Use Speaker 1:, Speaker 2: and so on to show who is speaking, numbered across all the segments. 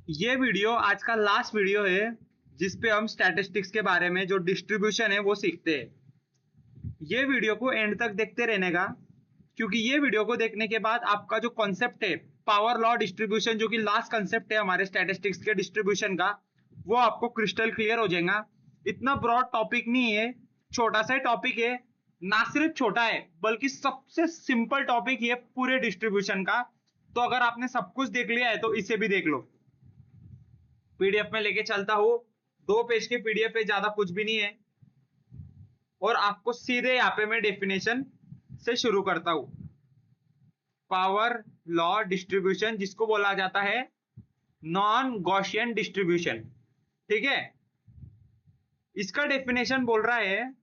Speaker 1: ये वीडियो आज का लास्ट वीडियो है जिसपे हम स्टैटिस्टिक्स के बारे में जो डिस्ट्रीब्यूशन है वो सीखते हैं। ये वीडियो को एंड तक देखते रहने का, क्योंकि ये वीडियो को देखने के बाद आपका जो कॉन्सेप्ट है पावर लॉ डिस्ट्रीब्यूशन, जो कि लास्ट कॉन्सेप्ट है हमारे स्टैटिस्टिक्स के डिस्ट्रीब्यूशन का, वो आपको क्रिस्टल क्लियर हो जाएगा। इतना ब्रॉड टॉपिक नहीं है, छोटा सा टॉपिक है। ना सिर्फ छोटा है बल्कि सबसे सिंपल टॉपिक है पूरे डिस्ट्रीब्यूशन का। तो अगर आपने सब कुछ देख लिया है तो इसे भी देख लो। पीडीएफ में लेके चलता हूं, 2 पेज के पीडीएफ पे, ज्यादा कुछ भी नहीं है। और आपको सीधे यहाँ पे मैं डेफिनेशन से शुरू करता हूं। पावर लॉ डिस्ट्रीब्यूशन, जिसको बोला जाता है नॉन गॉसियन डिस्ट्रीब्यूशन, ठीक है। इसका डेफिनेशन बोल रहा है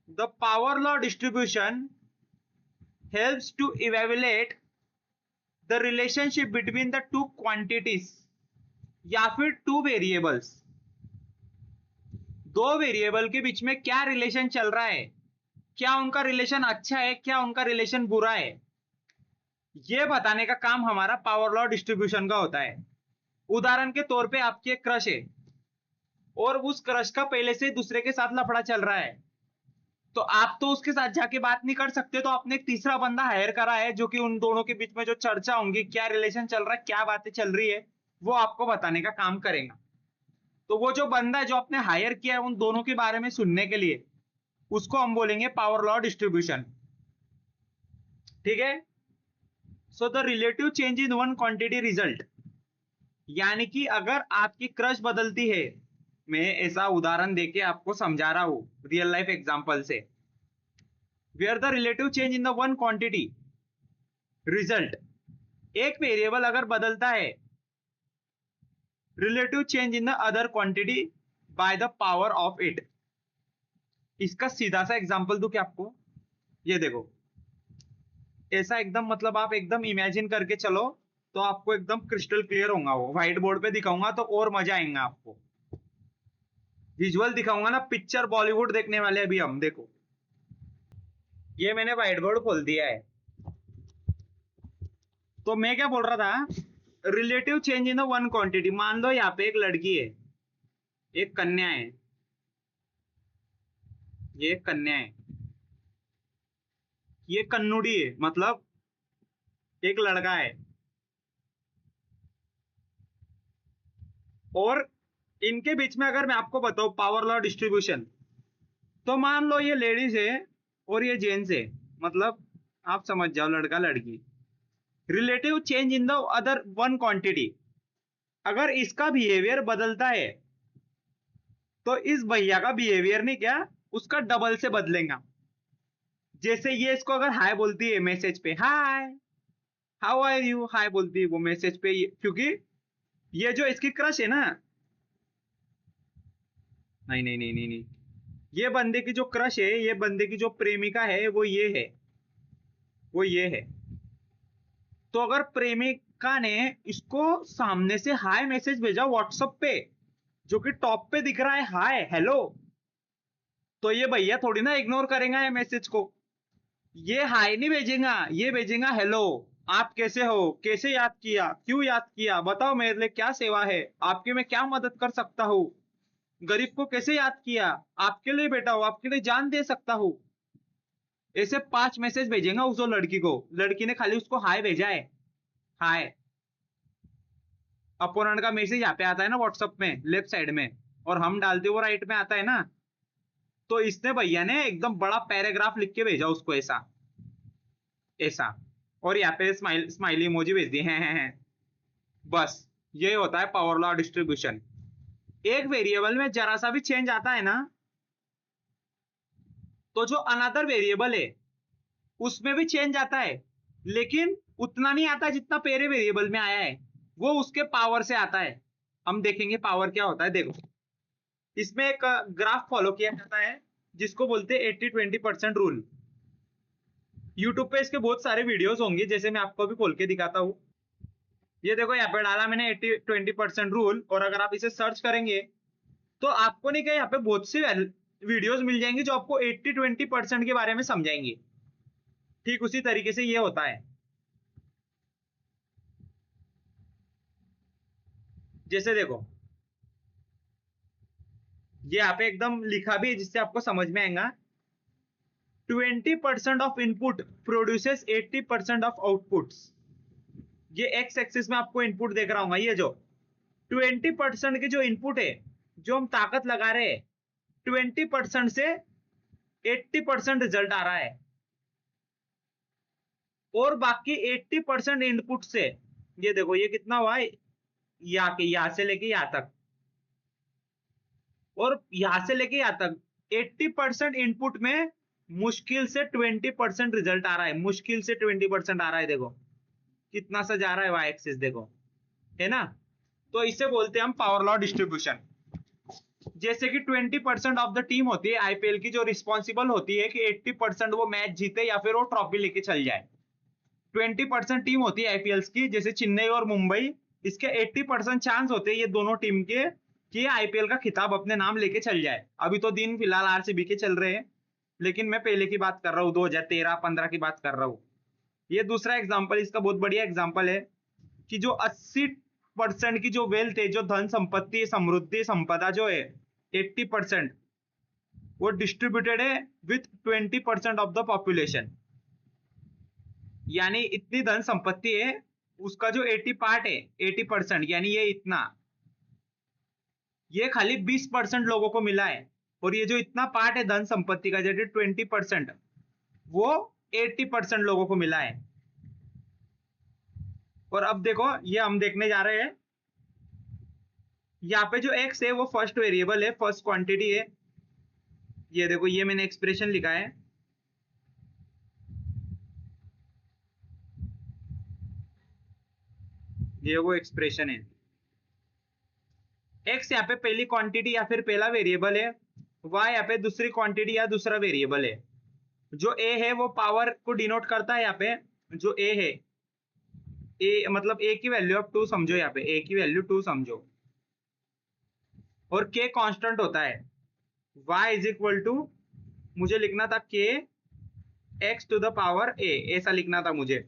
Speaker 1: the power law distribution helps to evaluate the relationship between the two quantities या फिर टू वेरिएबल्स। दो वेरिएबल के बीच में क्या रिलेशन चल रहा है, क्या उनका रिलेशन अच्छा है, क्या उनका रिलेशन बुरा है, ये बताने का काम हमारा पावर लॉ डिस्ट्रीब्यूशन का होता है। उदाहरण के तौर पे आपकी एक क्रश है और उस क्रश का पहले से दूसरे के साथ लफड़ा चल रहा है, तो आप तो उसके साथ जाके बात नहीं कर सकते, तो आपने एक तीसरा बंदा हायर करा है जो कि उन दोनों के बीच में जो चर्चा होंगी, क्या रिलेशन चल रहा है, क्या बातें चल रही है, वो आपको बताने का काम करेगा। तो वो जो बंदा है जो आपने हायर किया है उन दोनों के बारे में सुनने के लिए, उसको हम बोलेंगे पावर लॉ डिस्ट्रीब्यूशन, ठीक है। So the relative change in one quantity result, यानी कि अगर आपकी क्रश बदलती है, मैं ऐसा उदाहरण देके आपको समझा रहा हूं रियल लाइफ एग्जांपल से, where the relative change in the one quantity result, एक वेरिएबल अगर बदलता है relative change in the other quantity by the power of it. इसका सीधा सा एग्जांपल दूं क्या आपको, ये देखो, ऐसा एकदम, मतलब आप एकदम इमेजिन करके चलो तो आपको एकदम क्रिस्टल क्लियर होगा। वो व्हाइट बोर्ड पे दिखाऊंगा तो और मजा आएगा आपको। विजुअल दिखाऊंगा ना, पिक्चर बॉलीवुड देखने वाले अभी हम, देखो ये मैंने व्हाइट बोर्ड खोल दिया है। तो मैं क्या बोल रहा था, relative change in one quantity. मान लो यहाँ पे एक लड़की है, एक कन्या है, ये एक कन्या है, ये कन्नुड़ी है, मतलब एक लड़का है। और इनके बीच में अगर मैं आपको बताऊं पावर लॉ डिस्ट्रीब्यूशन, तो मान लो ये लेडीज है और ये जेंट्स है, मतलब आप समझ जाओ लड़का लड़की। Relative change in the other one quantity, अगर इसका बिहेवियर बदलता है तो इस भैया का बिहेवियर नहीं क्या, उसका डबल से बदलेगा। जैसे ये इसको अगर हाय बोलती है मैसेज पे, हाय हाउ आर यू, हाय बोलती है वो मैसेज पे, क्योंकि ये जो इसकी क्रश है ना, नहीं नहीं नहीं नहीं नहीं, ये बंदे की जो क्रश है, ये बंदे की जो प्रेमिका है, वो ये है, वो ये है। तो अगर प्रेमिका ने इसको सामने से हाय मैसेज भेजा व्हाट्सएप पे, जो कि टॉप पे दिख रहा है हाय हेलो, तो ये भैया थोड़ी ना इग्नोर करेगा ये मैसेज को। ये हाय नहीं भेजेगा, ये भेजेगा हेलो, आप कैसे हो, कैसे याद किया, क्यों याद किया, बताओ मेरे लिए क्या सेवा है, आपकी मैं क्या मदद कर सकता हूँ, गरीब को कैसे याद किया, आपके लिए बेटा हूं, आपके लिए जान दे सकता हूँ। ऐसे 5 मैसेज भेजेगा उस लड़की को, लड़की ने खाली उसको हाय भेजा है, हाय। अपोनेंट का मैसेज यहाँ पे आता है ना व्हाट्सएप में लेफ्ट साइड में, और हम डालते वो राइट में आता है ना, तो इसने भैया ने एकदम बड़ा पैराग्राफ लिख के भेजा उसको, ऐसा ऐसा, और यहाँ पे स्माइली इमोजी भेज दिए हैं। बस ये होता है पावर लॉ डिस्ट्रीब्यूशन। एक वेरिएबल में जरा सा भी चेंज आता है ना, तो जो अनदर वेरिएबल है उसमें भी चेंज आता है, लेकिन उतना नहीं आता जितना पहले वेरिएबल में आया है, वो उसके पावर से आता है। हम देखेंगे पावर क्या होता है, देखो इसमें एक ग्राफ फॉलो किया जाता है जिसको बोलते हैं 80-20% रूल। यूट्यूब पे इसके बहुत सारे वीडियोस होंगे, जैसे मैं आपको भी खोल के दिखाता हूँ। ये देखो यहाँ पे डाला मैंने 80-20% रूल, और अगर आप इसे सर्च करेंगे तो आपको नहीं कहा, यहाँ पे बहुत सी वीडियोस मिल जाएंगी जो आपको 80-20% के बारे में समझाएंगे। ठीक उसी तरीके से ये होता है। जैसे देखो ये यहाँ पे एकदम लिखा भी है जिससे आपको समझ में आएगा। 20% of input produces 80% of outputs. ये एक्स एक्सिस में आपको इनपुट देख रहा हूँ, ये जो 20% के जो इनपुट है, जो हम ताकत लगा रहे हैं, 20% से 80% रिजल्ट आ रहा है, और बाकी 80% इनपुट से, ये देखो ये कितना हुआ है, यहां से लेके यहां तक, और यहां से लेके यहां तक 80% इनपुट में मुश्किल से 20% रिजल्ट आ रहा है, मुश्किल से 20% आ रहा है। देखो कितना सा जा रहा है वाई एक्सिस, देखो है ना। तो इसे बोलते हैं हम पावर लॉ डिस्ट्रीब्यूशन। जैसे कि 20% ऑफ द टीम होती है आईपीएल की, जो रिस्पॉन्सिबल होती है कि 80% वो मैच जीते या फिर वो ट्रॉफी लेके चल जाए। 20% टीम होती है आईपीएल की, जैसे चेन्नई और मुंबई, इसके 80% चांस होते हैं ये दोनों टीम के कि आईपीएल का खिताब अपने नाम लेके चल जाए। अभी तो दिन फिलहाल आरसीबी के चल रहे हैं, लेकिन मैं पहले की बात कर रहा हूँ, 2013-15 की बात कर रहा हूँ। ये दूसरा एग्जाम्पल, इसका बहुत बढ़िया एग्जाम्पल है कि जो 80% की जो वेल्थ है, जो धन संपत्ति, समृद्धि, संपदा जो है 80%, वो डिस्ट्रीब्यूटेड है विथ 20% ऑफ द पॉपुलेशन। यानी इतनी धन संपत्ति है, उसका जो 80 पार्ट है, 80% यानी ये इतना, ये खाली 20% लोगों को मिला है। और ये जो इतना पार्ट है धन संपत्ति का, जैसे 20%, वो 80% लोगों को मिला है। और अब देखो ये हम देखने जा रहे हैं, यहाँ पे जो x है वो फर्स्ट वेरिएबल है, फर्स्ट क्वांटिटी है। ये देखो ये मैंने एक्सप्रेशन लिखा है, ये वो एक्सप्रेशन है। x यहाँ पे पहली क्वांटिटी या फिर पहला वेरिएबल है, y यहाँ पे दूसरी क्वांटिटी या दूसरा वेरिएबल है। जो a है वो पावर को डिनोट करता है। यहाँ पे जो a है, a मतलब a की वैल्यू ऑफ 2 समझो, यहाँ पे a की वैल्यू 2 समझो, और k कांस्टेंट होता है। y इज इक्वल टू, मुझे लिखना था k x to the power a, ऐसा लिखना था मुझे,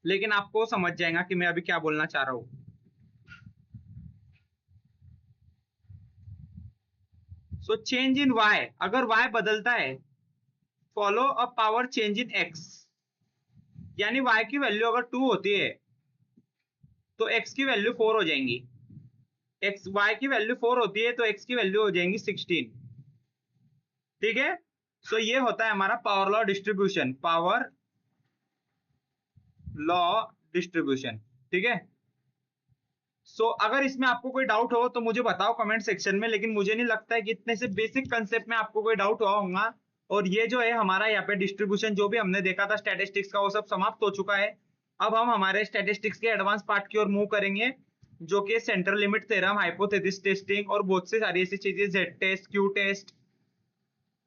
Speaker 1: लेकिन आपको समझ जाएगा कि मैं अभी क्या बोलना चाह रहा हूं। सो चेंज इन y, अगर y बदलता है, follow a power change in x। यानी y की वैल्यू अगर 2 होती है तो x की वैल्यू 4 हो जाएंगी। y की वैल्यू 4 होती है तो x की वैल्यू हो जाएंगी 16। ठीक है। सो ये होता है हमारा power law distribution, power law distribution. ठीक है। सो अगर इसमें आपको कोई डाउट हो तो मुझे बताओ कमेंट सेक्शन में, लेकिन मुझे नहीं लगता है कि इतने से बेसिक कंसेप्ट में आपको कोई डाउट हुआ होगा। और ये जो है हमारा यहाँ पे डिस्ट्रीब्यूशन जो भी हमने देखा था स्टैटिस्टिक्स का, वो सब समाप्त हो चुका है। अब हम हमारे स्टैटिस्टिक्स के एडवांस पार्ट की ओर मूव करेंगे, जो कि central limit theorem, hypothesis testing और बहुत से सारी ऐसी चीजें, जेड टेस्ट, क्यू टेस्ट,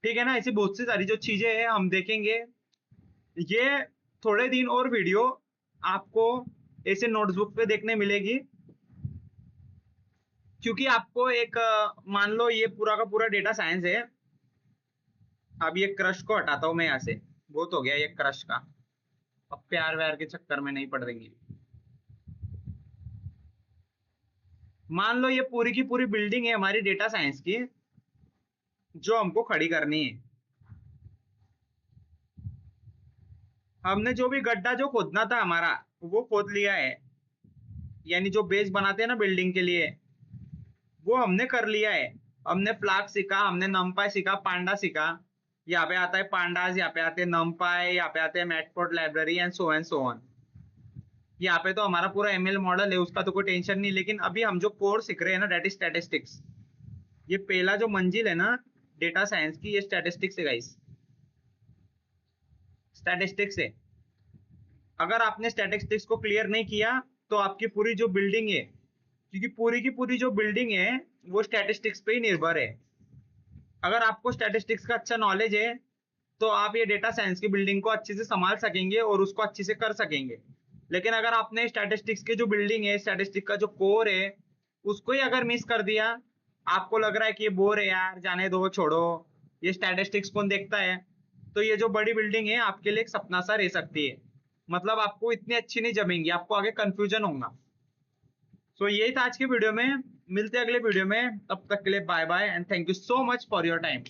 Speaker 1: ठीक है ना, ऐसी बहुत सी सारी जो चीजें हैं हम देखेंगे। ये थोड़े दिन और वीडियो आपको ऐसे नोटबुक पे देखने मिलेगी, क्योंकि आपको एक मान लो ये पूरा का पूरा डेटा साइंस है। अब ये क्रश को हटाता हूं मैं यहाँ से, बहुत हो गया ये क्रश का, अब प्यार व्यार के चक्कर में नहीं पड़ देंगे। मान लो ये पूरी की पूरी बिल्डिंग है हमारी डेटा साइंस की, जो हमको खड़ी करनी है। हमने जो भी गड्ढा जो खोदना था हमारा, वो खोद लिया है, यानी जो बेस बनाते हैं ना बिल्डिंग के लिए, वो हमने कर लिया है। हमने फ्लाक सीखा, हमने नमपाई सीखा, पांडा सीखा। यहाँ पे आता है पांडास, यहाँ पे आते हैं नमपाई, यहाँ पे आते हैं matplot library and so on. यहाँ पे तो हमारा पूरा एमएल मॉडल है, उसका तो कोई टेंशन नहीं। लेकिन अभी हम जो कोर्स सीख रहे हैं ना, डेट इज स्टैटिस्टिक्स, ये पहला जो मंजिल है ना डेटा साइंस की, ये स्टैटिस्टिक्स है गाइस, स्टैटिस्टिक्स है। अगर आपने स्टैटिस्टिक्स को क्लियर नहीं किया तो आपकी पूरी जो बिल्डिंग है, क्योंकि पूरी की पूरी जो बिल्डिंग है वो स्टैटिस्टिक्स पे ही निर्भर है। अगर आपको स्टैटिस्टिक्स का अच्छा नॉलेज है तो आप ये डेटा साइंस की बिल्डिंग को अच्छे से संभाल सकेंगे और उसको अच्छे से कर सकेंगे। लेकिन अगर आपने स्टैटिस्टिक्स की जो बिल्डिंग है, स्टैटिस्टिक्स का जो कोर है, उसको ही अगर मिस कर दिया, आपको लग रहा है कि ये बोर है यार, जाने दो, छोड़ो, ये स्टैटिस्टिक्स कौन देखता है, तो ये जो बड़ी बिल्डिंग है आपके लिए एक सपना सा रह सकती है। मतलब आपको इतनी अच्छी नहीं जमेंगी, आपको आगे कंफ्यूजन होगा। सो यही था आज के वीडियो में, मिलते हैं अगले वीडियो में, तब तक के लिए bye bye and thank you so much for your time.